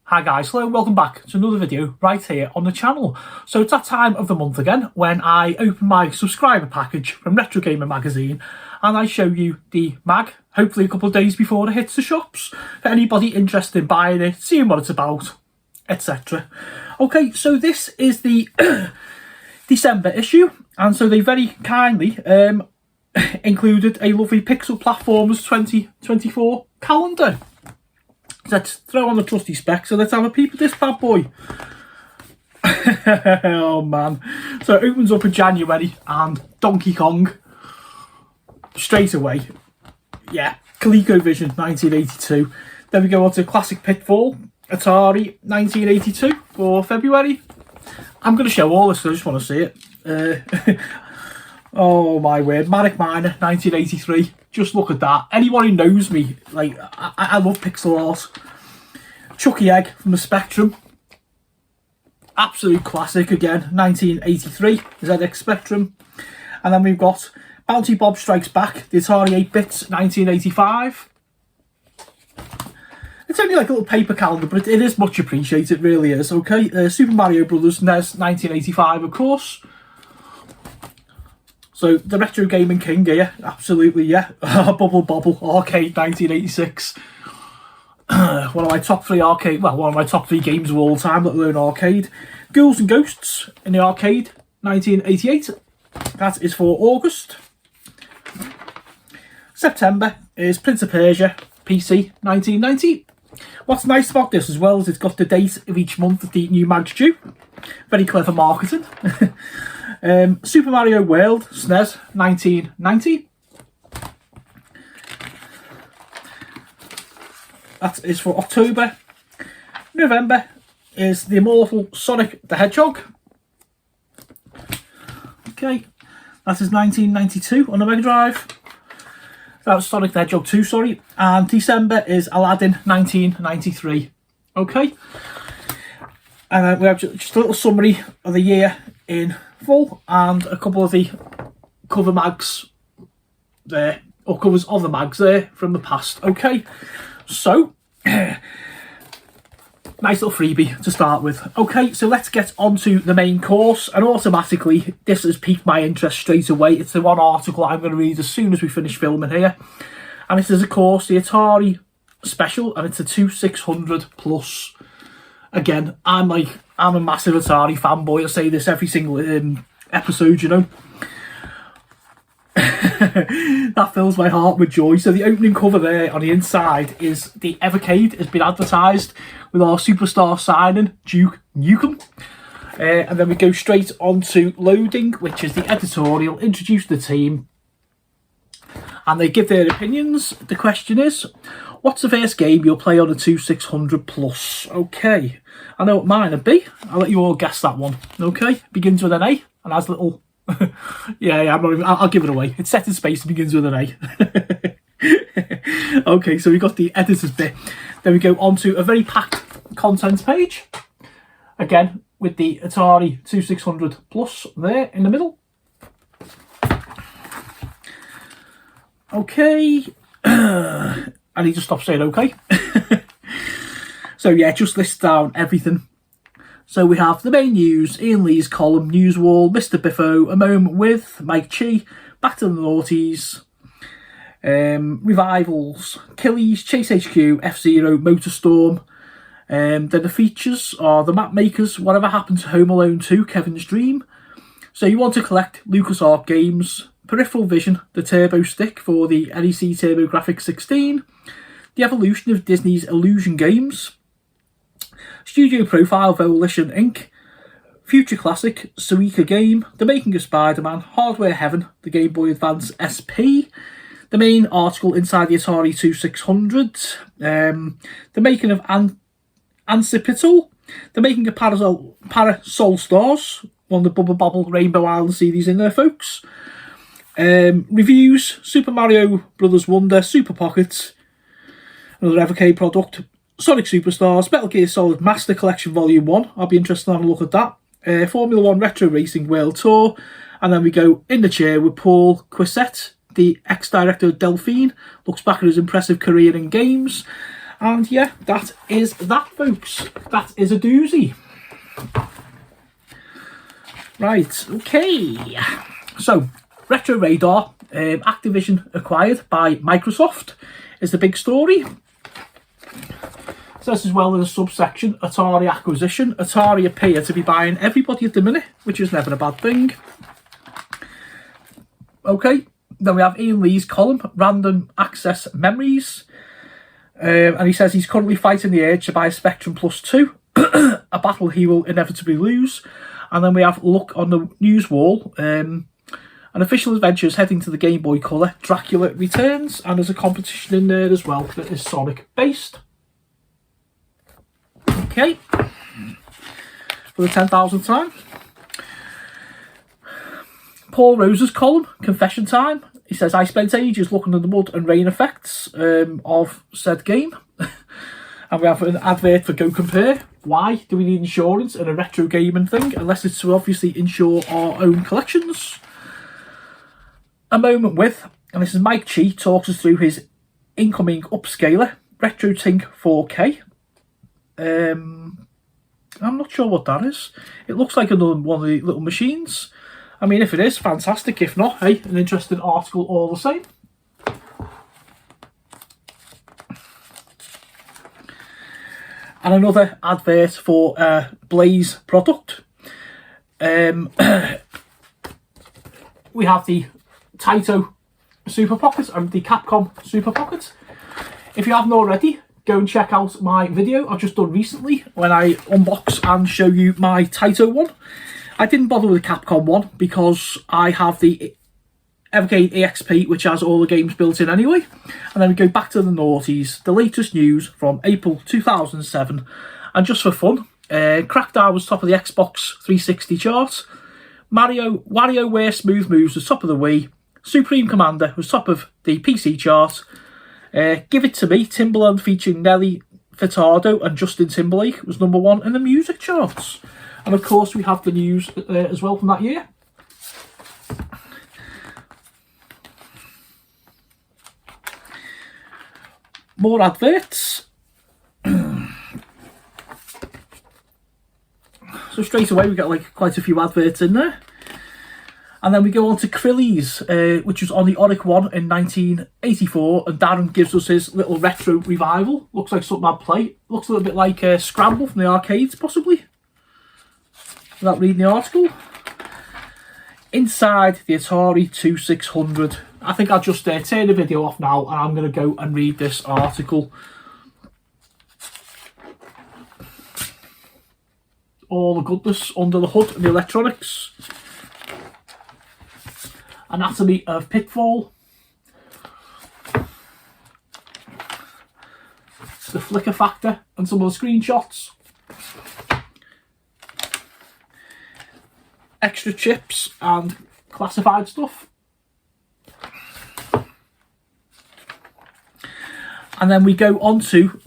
Hi guys, hello, welcome back to another video right here on the channel. So it's that time of the month again when I open my subscriber package from Retro Gamer magazine and I show you the mag, hopefully a couple of days before it hits the shops, for anybody interested in buying it, seeing what it's about, etc. Okay, so this is the December issue, and so they very kindly included a lovely Pixel Platformers 2024 calendar. Let's throw on the trusty spec, so let's have a peep at this bad boy. Oh man. So it opens up in January and Donkey Kong straight away. Yeah, ColecoVision 1982. Then we go on to Classic Pitfall, Atari 1982 for February. I'm going to show all this, so I just want to see it. Oh my word, Manic Miner 1983. Just look at that. Anyone who knows me, like, I love pixel art. Chucky Egg from the Spectrum. Absolute classic again, 1983, ZX Spectrum. And then we've got Bounty Bob Strikes Back, the Atari 8-bits, 1985. It's only like a little paper calendar, but it is much appreciated, it really is, okay? Super Mario Brothers NES, 1985, of course. So, the Retro Gaming King here, absolutely, yeah. Bubble Bobble, Arcade, 1986. One of my top three games of all time, let alone arcade. Ghouls and Ghosts in the arcade, 1988. That is for August. September is Prince of Persia, PC, 1990. What's nice about this as well is it's got the date of each month that the new mag's due. Very clever marketing. Super Mario World, SNES, 1990. That is for October. November is the immortal Sonic the Hedgehog. Okay, that is 1992 on the Mega Drive. That was Sonic the Hedgehog 2, sorry. And December is Aladdin 1993. Okay. And we have just a little summary of the year in full and a couple of the cover mags there, or covers of the mags there from the past. Okay, so nice little freebie to start with. Okay, so let's get onto the main course, and automatically this has piqued my interest straight away. It's the one article I'm going to read as soon as we finish filming here, and this is of course the Atari Special, and it's a 2600 plus. Again, I'm a massive Atari fanboy. I say this every single episode, you know. That fills my heart with joy. So the opening cover there on the inside is the Evercade has been advertised with our superstar signing, Duke Nukem. And then we go straight on to loading, which is the editorial, introduce the team, and they give their opinions. The question is, what's the first game you'll play on a 2600 plus? Okay, I know what mine would be. I'll let you all guess that one. Okay, begins with an A and has little... yeah, I'm not even... I'll give it away. It's set in space and begins with an A. Okay, so we got the editor's bit. Then we go on to a very packed contents page. Again, with the Atari 2600 plus there in the middle. Okay. I need to stop saying okay. So yeah, just list down everything. So we have the main news, Ian Lee's column, News Wall, Mr. Biffo, A Moment With, Mike Chi, Back to the Noughties, Revivals, Killies, Chase HQ, F-Zero, Motorstorm. Then the features are The Map Makers, Whatever Happened to Home Alone 2, Kevin's Dream. So you want to collect LucasArts games, Peripheral Vision, the Turbo Stick for the NEC TurboGrafx 16, The Evolution of Disney's Illusion Games, Studio Profile Volition Inc., Future Classic, Suika Game, The Making of Spider-Man, Hardware Heaven, the Game Boy Advance SP, the main article inside the Atari 2600, the making of Ancipital, the making of Parasol Stars, one of the Bubble Bobble Rainbow Island CDs in there, folks. Reviews, Super Mario Brothers Wonder, Super Pocket, another Evercade product, Sonic Superstars, Metal Gear Solid Master Collection Volume 1, I'll be interested in having a look at that, Formula 1 Retro Racing World Tour, and then we go in the chair with Paul Quissette, the ex-director of Delphine, looks back at his impressive career in games, And yeah, that is that, folks. That is a doozy. Right, okay. So, Retro Radar, Activision acquired by Microsoft, is the big story. So this as well as a subsection, Atari acquisition. Atari appear to be buying everybody at the minute, which is never a bad thing. Okay, then we have Ian Lee's column, Random Access Memories. And he says he's currently fighting the urge to buy a Spectrum Plus 2, a battle he will inevitably lose. And then we have Look on the News Wall, an official adventure is heading to the Game Boy Color, Dracula Returns, and there's a competition in there as well that is Sonic based. Okay, for the 10,000th time. Paul Rose's column, Confession Time. He says, I spent ages looking at the mud and rain effects of said game. And we have an advert for Go Compare. Why do we need insurance in a retro gaming thing? Unless it's to obviously insure our own collections. A Moment With, and this is Mike Chi, talks us through his incoming upscaler, RetroTink 4K. I'm not sure what that is. It looks like another one of the little machines. I mean, if it is, fantastic. If not, hey, an interesting article all the same. And another advert for a Blaze product. We have the Taito Super Pocket and the Capcom Super Pocket. If you haven't already, go and check out my video I've just done recently when I unbox and show you my Taito one. I didn't bother with the Capcom one because I have the Evergate EXP, which has all the games built in anyway. And then we go back to the noughties, the latest news from April 2007. And just for fun, Crackdown was top of the Xbox 360 chart. WarioWare Smooth Moves was top of the Wii. Supreme Commander was top of the PC chart. Give It To Me, Timbaland featuring Nelly Furtado and Justin Timberlake was number 1 in the music charts. And of course we have the news as well from that year. More adverts. So straight away we get like quite a few adverts in there. And then we go on to Krilly's, which was on the Oric one in 1984, and Darren gives us his little retro revival. Looks like something I'd play. Looks a little bit like Scramble from the arcades, possibly. Without reading the article. Inside the Atari 2600. I think I'll just turn the video off now and I'm going to go and read this article. All the goodness under the hood and the electronics. Anatomy of Pitfall. The flicker factor and some of the screenshots. Extra chips and classified stuff. And then we go on to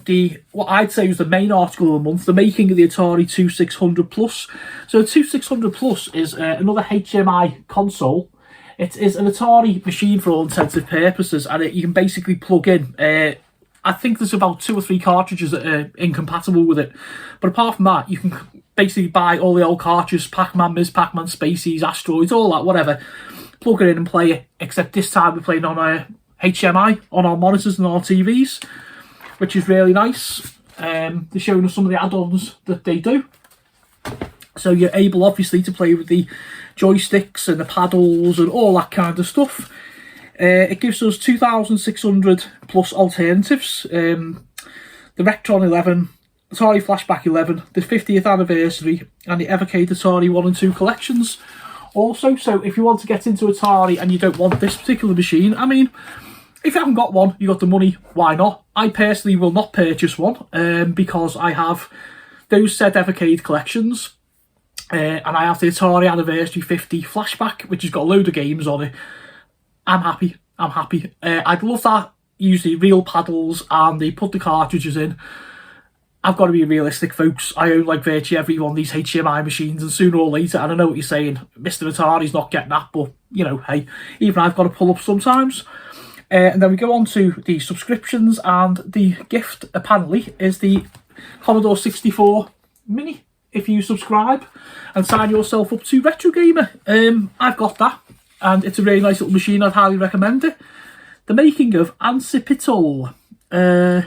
what I'd say was the main article of the month, the making of the Atari 2600 Plus. So the 2600 Plus is another HMI console. It is an Atari machine for all intensive purposes, and you can basically plug in. I think there's about 2 or 3 cartridges that are incompatible with it. But apart from that, you can basically buy all the old cartridges, Pac-Man, Ms. Pac-Man, Spaceys, Asteroids, all that, whatever. Plug it in and play it, except this time we're playing on a HMI, on our monitors and our TVs, which is really nice. They're showing us some of the add-ons that they do. So you're able, obviously, to play with the joysticks and the paddles and all that kind of stuff. It gives us 2,600 plus alternatives. The Rectron 11, Atari Flashback 11, the 50th anniversary, and the Evercade Atari 1 and 2 collections. Also, so if you want to get into Atari and you don't want this particular machine, I mean, if you haven't got one, you got the money, why not? I personally will not purchase one because I have those said Evercade collections. And I have the Atari Anniversary 50 Flashback, which has got a load of games on it. I'm happy. I'd love that. Use the real paddles and they put the cartridges in. I've got to be realistic, folks. I own like virtually every one of these HMI machines, and sooner or later, and I know what you're saying, Mr. Atari's not getting that, but, you know, hey, even I've got to pull up sometimes. And then we go on to the subscriptions, and the gift apparently is the Commodore 64 Mini. If you subscribe and sign yourself up to Retro Gamer, I've got that, and it's a really nice little machine. I'd highly recommend it. The making of Ancipitol. Oh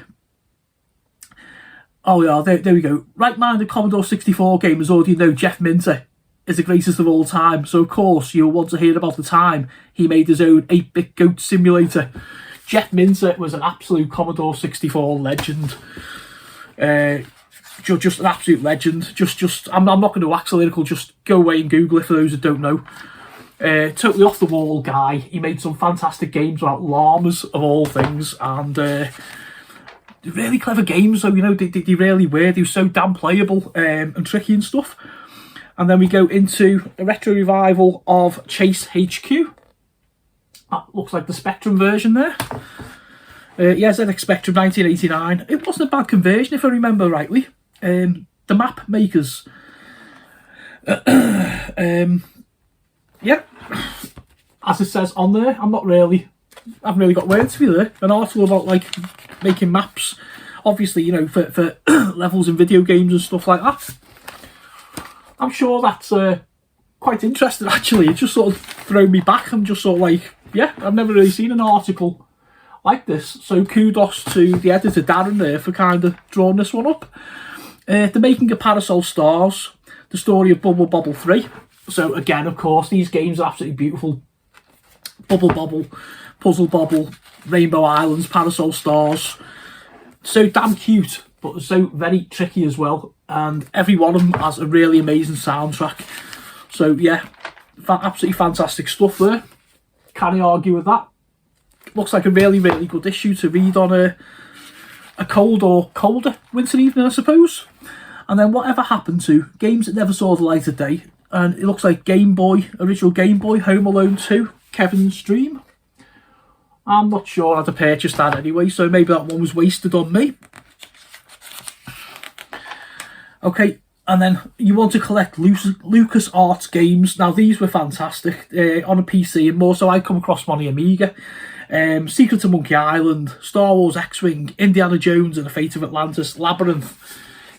yeah, there we go. Right-minded Commodore 64 gamers already know Jeff Minter is the greatest of all time, so of course you'll want to hear about the time he made his own 8-bit goat simulator. Jeff Minter was an absolute Commodore 64 legend. Just an absolute legend. I'm not going to wax lyrical, just go away and Google it for those that don't know. Totally off the wall guy. He made some fantastic games about llamas of all things, and really clever games, though, you know, they really were. They were so damn playable and tricky and stuff. And then we go into a retro revival of Chase HQ. That looks like the Spectrum version there. Yeah, ZX Spectrum 1989. It wasn't a bad conversion, if I remember rightly. The map makers. Yeah, as it says on there, I haven't really got words for you there. An article about like making maps, obviously, you know, for levels in video games and stuff like that. I'm sure that's quite interesting, actually. It just sort of thrown me back. I'm just sort of like, yeah, I've never really seen an article like this. So kudos to the editor, Darren, there, for kind of drawing this one up. The making of Parasol Stars, the story of Bubble Bobble 3. So again, of course, these games are absolutely beautiful. Bubble Bobble, Puzzle Bobble, Rainbow Islands, Parasol Stars. So damn cute, but so very tricky as well. And every one of them has a really amazing soundtrack. So yeah, absolutely fantastic stuff there. Can't argue with that. Looks like a really, really good issue to read on a cold or colder winter evening, I suppose. And then whatever happened to games that never saw the light of day. And it looks like Game Boy, original Game Boy, Home Alone 2, Kevin's Dream. I'm not sure I'd have purchased that anyway, so maybe that one was wasted on me. Okay, and then you want to collect LucasArts games. Now, these were fantastic on a PC, and more so I come across them on the Amiga. Secret of Monkey Island, Star Wars X-Wing, Indiana Jones and the Fate of Atlantis, Labyrinth.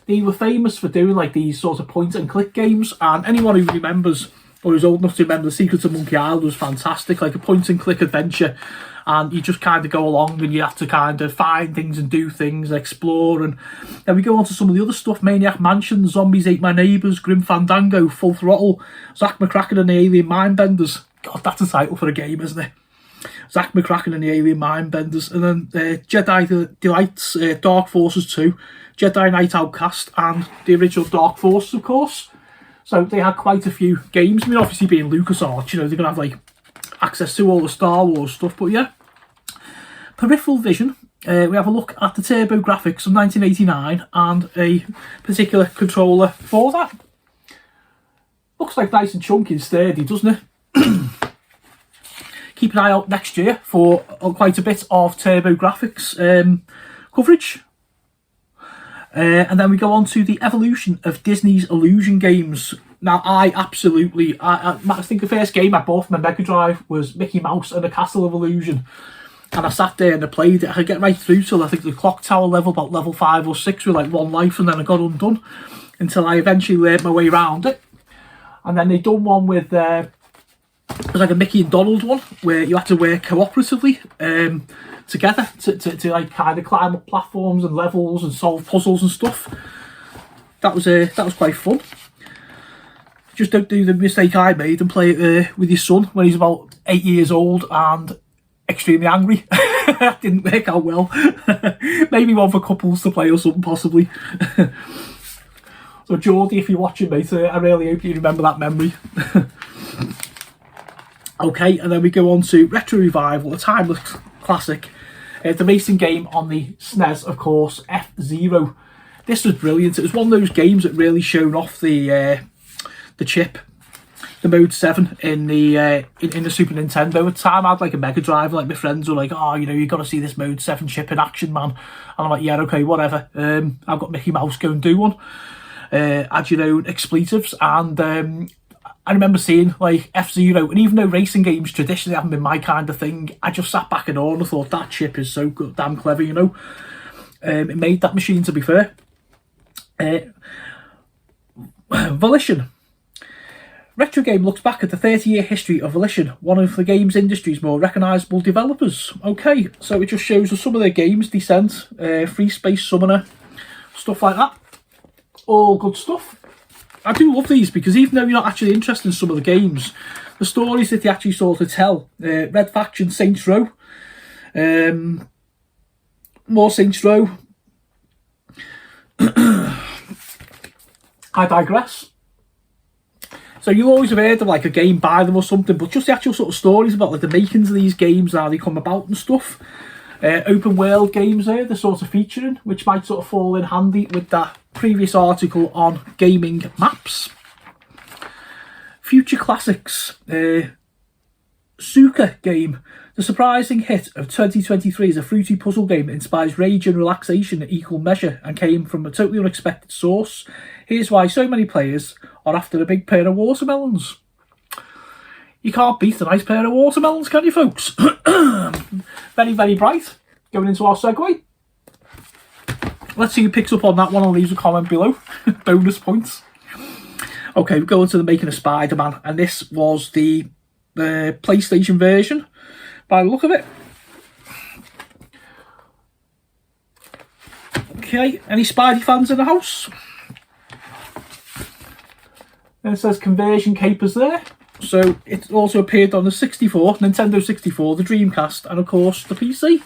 They were famous for doing like these sort of point-and-click games, and anyone who remembers, or is old enough to remember, the Secret of Monkey Island was fantastic, like a point-and-click adventure. And you just kind of go along and you have to kind of find things and do things, explore. And then we go on to some of the other stuff. Maniac Mansion, Zombies Ate My Neighbours, Grim Fandango, Full Throttle, Zack McCracken and the Alien Mindbenders. God, that's a title for a game, isn't it? Zack McCracken and the Alien Mindbenders. And then Jedi Delights, Dark Forces 2, Jedi Knight Outcast, and the original Dark Forces, of course. So they had quite a few games. I mean, obviously being LucasArts, you know, they're going to have like access to all the Star Wars stuff, but yeah. Peripheral Vision, we have a look at the Turbo Graphics of 1989 and a particular controller for that. Looks like nice and chunky and sturdy, doesn't it? Keep an eye out next year for quite a bit of Turbo Graphics coverage. And then we go on to the evolution of Disney's Illusion games. Now, I think the first game I bought from a Mega Drive was Mickey Mouse and the Castle of Illusion. And I sat there and I played it. I could get right through till I think the clock tower level, about level 5 or 6 with like one life, and then I got undone until I eventually learned my way around it. And then they done one with, it was like a Mickey and Donald one, where you had to work cooperatively together to like kind of climb up platforms and levels and solve puzzles and stuff. That was quite fun. Just don't do the mistake I made and play it with your son when he's about 8 years old and extremely angry. Didn't work out well. Maybe one for couples to play or something, possibly. So Geordie, if you're watching, mate, I really hope you remember that memory. Okay, and then we go on to Retro Revival, a timeless classic. The racing game on the SNES, of course, F-Zero. This was brilliant. It was one of those games that really showed off the chip, the Mode 7 in the Super Nintendo. At the time, I had like a Mega Drive, like my friends were like, oh, you know, you got to see this Mode 7 chip in action, man. And I'm like, yeah, okay, whatever. I've got Mickey Mouse, go and do one. Add your own expletives, and I remember seeing like F-Zero, and even though racing games traditionally haven't been my kind of thing, I just sat back in awe and I thought that chip is so good, damn clever, you know. It made that machine, to be fair. Volition. Retro Game looks back at the 30-year history of Volition, one of the games industry's more recognisable developers. Okay, so it just shows us some of their games: Descent, Free Space Summoner, stuff like that. All good stuff. I do love these because even though you're not actually interested in some of the games, the stories that they actually sort of tell. Red Faction, Saints Row, more Saints Row. I digress. So you always have heard of like a game by them or something, but just the actual sort of stories about like the makings of these games, how they come about and stuff. Open world games there, they're sort of featuring, which might sort of fall in handy with that previous article on gaming maps. Future classics. Suka game. The surprising hit of 2023 is a fruity puzzle game that inspires rage and relaxation in equal measure and came from a totally unexpected source. Here's why so many players are after a big pair of watermelons. You can't beat a nice pair of watermelons, can you, folks? Very, very bright. Going into our segue. Let's see who picks up on that one and leaves a comment below. Bonus points. Okay, we go into the making of Spider-Man, and this was the PlayStation version, by the look of it. Okay, any Spidey fans in the house? And it says conversion capers there. So it also appeared on the 64, Nintendo 64, the Dreamcast, and of course the PC.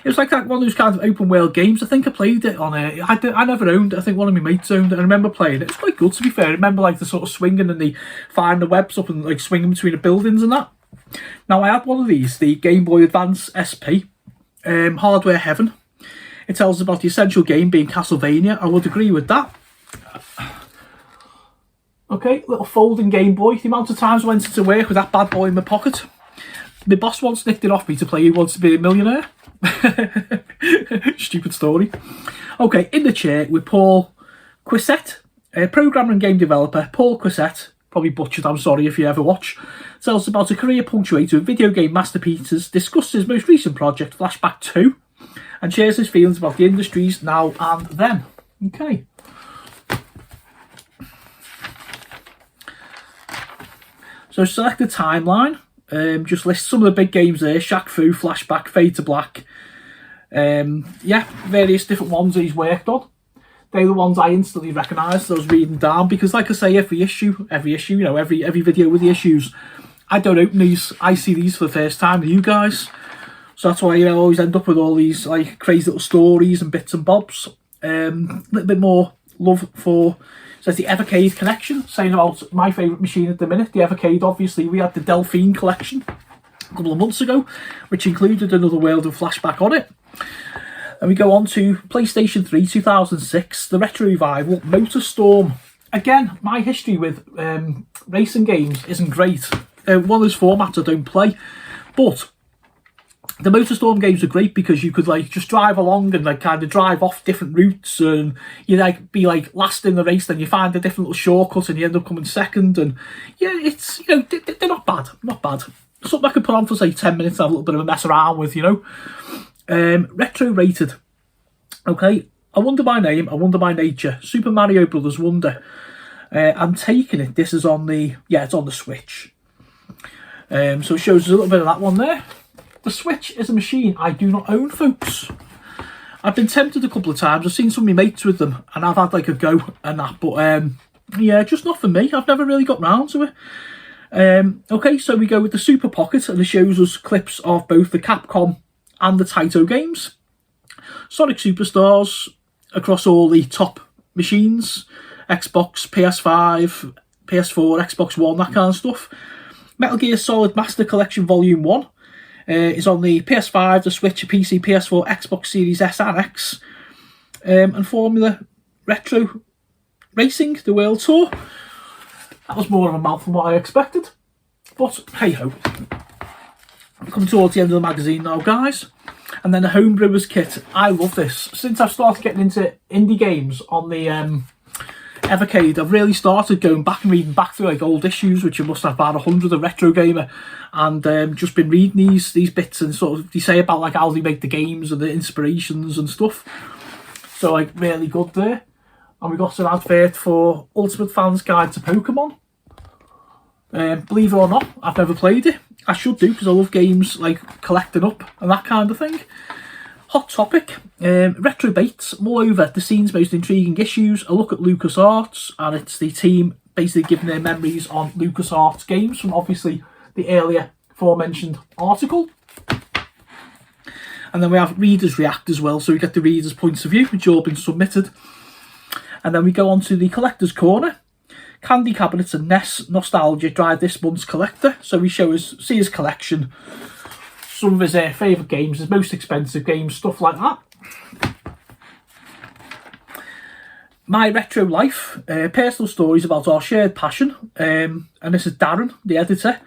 It was like that one of those kind of open world games. I think I played it on it. I never owned it. I think one of my mates owned it. I remember playing it. It's quite good, to be fair. I remember like the sort of swinging and they find the webs up and like swinging between the buildings and that. Now I had one of these, the Game Boy Advance SP, Hardware Heaven. It tells us about the essential game being Castlevania. I would agree with that. Okay, little folding Game Boy. The amount of times I went into work with that bad boy in my pocket. My boss once nicked it off me to play Who Wants to Be a Millionaire. Stupid story. Okay, in the chair with Paul Quissette, a programmer and game developer. Paul Quissette, probably butchered, I'm sorry if you ever watch, tells us about a career punctuated with video game masterpieces, discusses his most recent project, Flashback 2, and shares his feelings about the industries now and then. Okay. So select the timeline. Just list some of the big games there. Shaq Fu, Flashback, Fade to Black. Yeah, various different ones that he's worked on. They're the ones I instantly recognised. I was reading down because, like I say, every issue, you know, every video with the issues, I don't open these. I see these for the first time with you guys. So that's why, you know, I always end up with all these like crazy little stories and bits and bobs. A little bit more love for. So it's the Evercade collection, saying about my favourite machine at the minute, the Evercade. Obviously, we had the Delphine collection a couple of months ago, which included Another World of Flashback on it. And we go on to PlayStation 3 2006, the retro revival, MotorStorm. Again, my history with racing games isn't great. One of those formats I don't play, but the MotorStorm games are great because you could like just drive along and like kind of drive off different routes, and you like be like last in the race, then you find a different little shortcut and you end up coming second. And yeah, it's, you know, they're not bad, something I could put on for say 10 minutes and have a little bit of a mess around with, you know. Retro rated. Okay, I Wonder My Name, I Wonder My Nature, Super Mario Brothers Wonder. I'm taking it, this is on the, yeah, it's on the Switch. So it shows us a little bit of that one there. The Switch is a machine I do not own, folks. I've been tempted a couple of times. I've seen some of my mates with them and I've had like a go and that, but yeah, just not for me. I've never really got round to it. Okay, so we go with the Super Pocket, and it shows us clips of both the Capcom and the Taito games. Sonic Superstars across all the top machines, Xbox, PS5, PS4, Xbox One, that kind of stuff. Metal Gear Solid Master Collection Volume 1 is on the PS5, the Switch, PC, PS4, Xbox Series S and X. And Formula Retro Racing, the World Tour. That was more of a mouthful than what I expected. But hey ho. Coming towards the end of the magazine now, guys. And then the Homebrewers kit. I love this. Since I've started getting into indie games on the Evercade, I've really started going back and reading back through like old issues, which you must have about 100 of Retro Gamer, and just been reading these bits and sort of they say about like how they make the games and the inspirations and stuff. So like really good there. And we got an advert for Ultimate Fans Guide to Pokemon. Believe it or not, I've never played it. I should do because I love games like collecting up and that kind of thing. Hot topic, Retro Bates mull over the scene's most intriguing issues, a look at LucasArts, and it's the team basically giving their memories on LucasArts games from obviously the earlier aforementioned article. And then we have readers react as well, so we get the readers' points of view, which all been submitted. And then we go on to the collector's corner. Candy cabinets and NES nostalgia drive this month's collector, so we see his collection, some of his favourite games, his most expensive games, stuff like that. My Retro Life, personal stories about our shared passion, and this is Darren, the editor,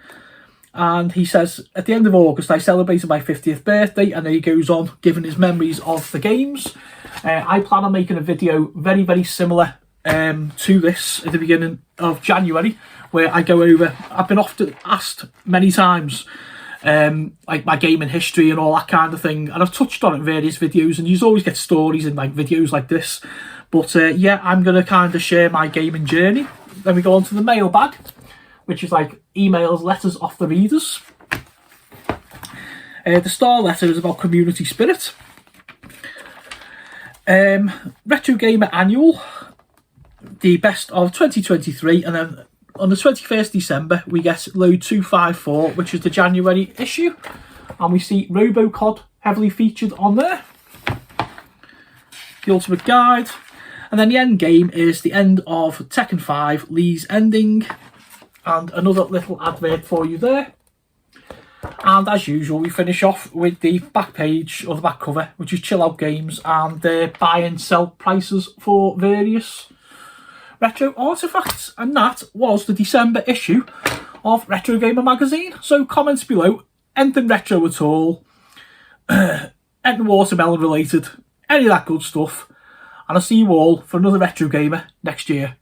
and he says, at the end of August I celebrated my 50th birthday, and then he goes on giving his memories of the games. I plan on making a video very, very similar to this at the beginning of January, where I go over, I've been often asked many times, like my gaming history and all that kind of thing, and I've touched on it in various videos, and you always get stories in like videos like this, but yeah, I'm going to kind of share my gaming journey. Then we go on to the mailbag, which is like emails, letters off the readers. The star letter is about community spirit. Retro Gamer Annual, the best of 2023, and then on the 21st December we get load 254, which is the January issue, and we see Robocod heavily featured on there, the ultimate guide, and then the end game is the end of Tekken 5 Lee's ending, and another little advert for you there. And as usual, we finish off with the back page or the back cover, which is Chill Out Games and their buy and sell prices for various retro artifacts. And that was the December issue of Retro Gamer magazine. So comments below, anything retro at all, anything watermelon related, any of that good stuff. And I'll see you all for another Retro Gamer next year.